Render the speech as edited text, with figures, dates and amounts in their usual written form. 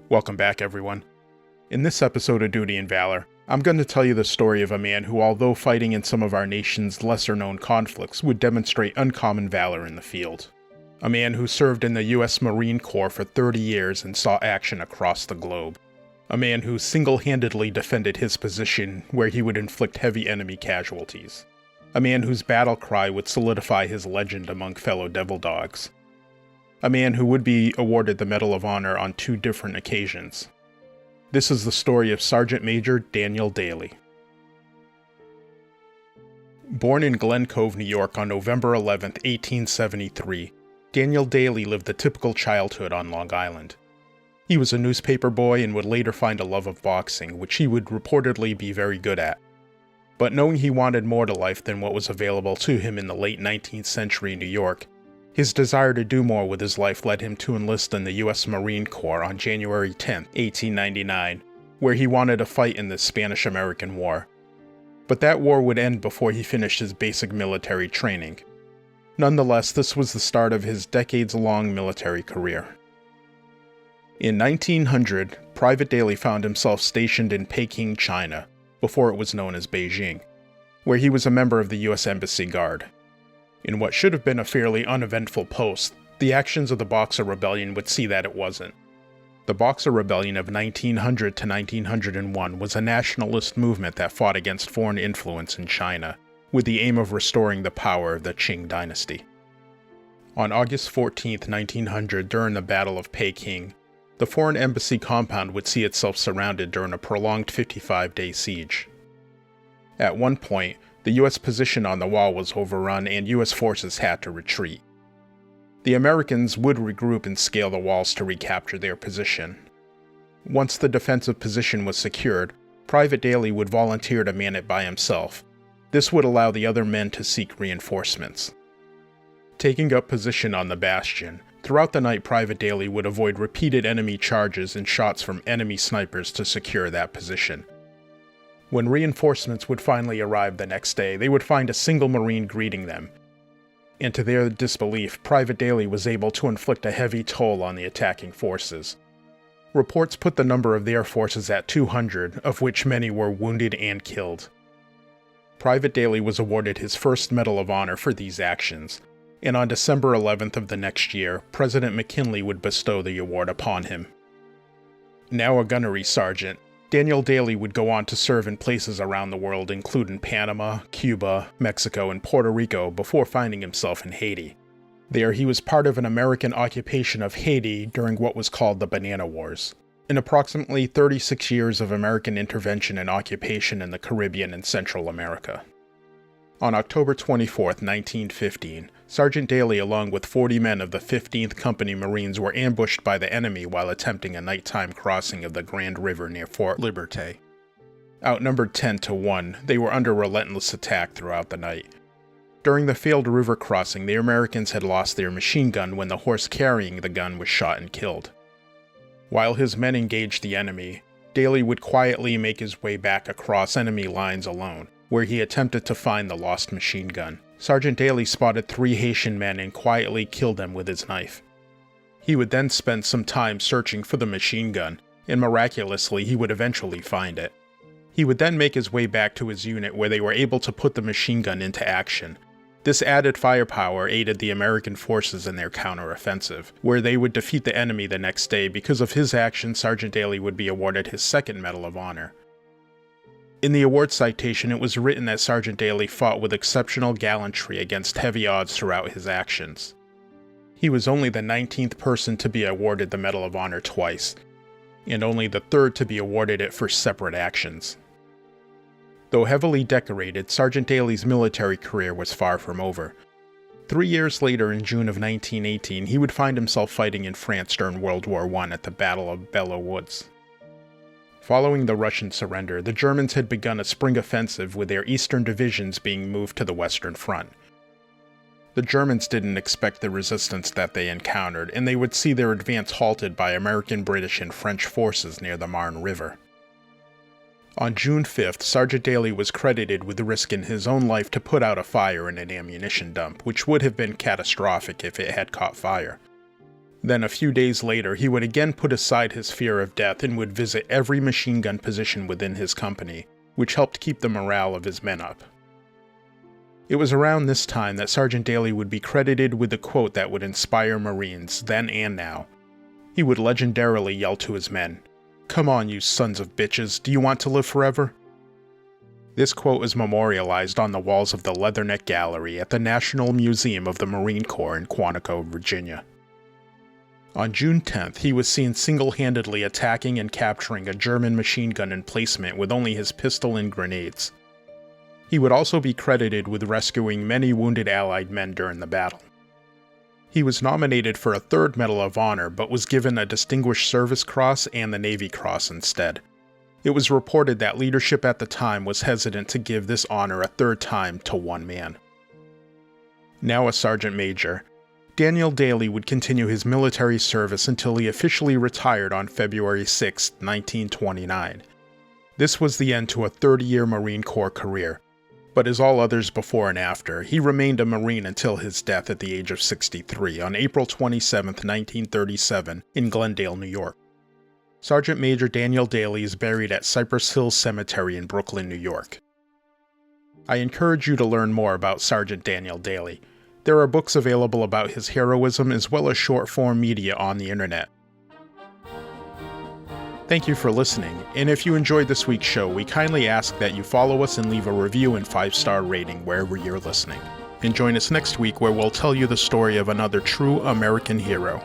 Welcome back, everyone. In this episode of Duty and Valor, I'm going to tell you the story of a man who, although fighting in some of our nation's lesser-known conflicts, would demonstrate uncommon valor in the field. A man who served in the U.S. Marine Corps for 30 years and saw action across the globe. A man who single-handedly defended his position where he would inflict heavy enemy casualties. A man whose battle cry would solidify his legend among fellow devil dogs. A man who would be awarded the Medal of Honor on 2 different occasions. This is the story of Sergeant Major Daniel Daly. Born in Glen Cove, New York on November 11, 1873, Daniel Daly lived a typical childhood on Long Island. He was a newspaper boy and would later find a love of boxing, which he would reportedly be very good at. But knowing he wanted more to life than what was available to him in the late 19th century New York, his desire to do more with his life led him to enlist in the U.S. Marine Corps on January 10, 1899, where he wanted to fight in the Spanish-American War. But that war would end before he finished his basic military training. Nonetheless, this was the start of his decades-long military career. In 1900, Private Daly found himself stationed in Peking, China, before it was known as Beijing, where he was a member of the U.S. Embassy Guard. In what should have been a fairly uneventful post, the actions of the Boxer Rebellion would see that it wasn't. The Boxer Rebellion of 1900 to 1901 was a nationalist movement that fought against foreign influence in China, with the aim of restoring the power of the Qing dynasty. On August 14, 1900, during the Battle of Peking, the foreign embassy compound would see itself surrounded during a prolonged 55-day siege. At one point, the U.S. position on the wall was overrun and U.S. forces had to retreat. The Americans would regroup and scale the walls to recapture their position. Once the defensive position was secured, Private Daly would volunteer to man it by himself. This would allow the other men to seek reinforcements. Taking up position on the bastion, throughout the night Private Daly would avoid repeated enemy charges and shots from enemy snipers to secure that position. When reinforcements would finally arrive the next day, they would find a single Marine greeting them, and to their disbelief, Private Daly was able to inflict a heavy toll on the attacking forces. Reports put the number of their forces at 200, of which many were wounded and killed. Private Daly was awarded his first Medal of Honor for these actions, and on December 11th of the next year, President McKinley would bestow the award upon him. Now a gunnery sergeant, Daniel Daly would go on to serve in places around the world including Panama, Cuba, Mexico, and Puerto Rico before finding himself in Haiti. There he was part of an American occupation of Haiti during what was called the Banana Wars, in approximately 36 years of American intervention and occupation in the Caribbean and Central America. On October 24, 1915, Sergeant Daly along with 40 men of the 15th Company Marines were ambushed by the enemy while attempting a nighttime crossing of the Grand River near Fort Liberté. Outnumbered 10-1, they were under relentless attack throughout the night. During the failed river crossing, the Americans had lost their machine gun when the horse carrying the gun was shot and killed. While his men engaged the enemy, Daly would quietly make his way back across enemy lines alone, where he attempted to find the lost machine gun. Sergeant Daly spotted 3 Haitian men and quietly killed them with his knife. He would then spend some time searching for the machine gun, and miraculously he would eventually find it. He would then make his way back to his unit where they were able to put the machine gun into action. This added firepower aided the American forces in their counteroffensive, where they would defeat the enemy the next day. Because of his actions, Sergeant Daly would be awarded his second Medal of Honor. In the award citation, it was written that Sergeant Daly fought with exceptional gallantry against heavy odds throughout his actions. He was only the 19th person to be awarded the Medal of Honor twice, and only the 3rd to be awarded it for separate actions. Though heavily decorated, Sergeant Daly's military career was far from over. 3 years later, in June of 1918, he would find himself fighting in France during World War I at the Battle of Belleau Woods. Following the Russian surrender, the Germans had begun a spring offensive with their eastern divisions being moved to the Western Front. The Germans didn't expect the resistance that they encountered, and they would see their advance halted by American, British, and French forces near the Marne River. On June 5th, Sergeant Daly was credited with risking his own life to put out a fire in an ammunition dump, which would have been catastrophic if it had caught fire. Then a few days later, he would again put aside his fear of death and would visit every machine gun position within his company, which helped keep the morale of his men up. It was around this time that Sergeant Daly would be credited with the quote that would inspire Marines then and now. He would legendarily yell to his men, "Come on, you sons of bitches, do you want to live forever?" This quote is memorialized on the walls of the Leatherneck Gallery at the National Museum of the Marine Corps in Quantico, Virginia. On June 10th, he was seen single-handedly attacking and capturing a German machine gun emplacement with only his pistol and grenades. He would also be credited with rescuing many wounded Allied men during the battle. He was nominated for a third Medal of Honor, but was given a Distinguished Service Cross and the Navy Cross instead. It was reported that leadership at the time was hesitant to give this honor a third time to one man. Now a Sergeant Major, Daniel Daly would continue his military service until he officially retired on February 6, 1929. This was the end to a 30-year Marine Corps career, but as all others before and after, he remained a Marine until his death at the age of 63 on April 27, 1937, in Glendale, New York. Sergeant Major Daniel Daly is buried at Cypress Hills Cemetery in Brooklyn, New York. I encourage you to learn more about Sergeant Daniel Daly. There are books available about his heroism as well as short-form media on the internet. Thank you for listening, and if you enjoyed this week's show, we kindly ask that you follow us and leave a review and 5-star rating wherever you're listening. And join us next week where we'll tell you the story of another true American hero.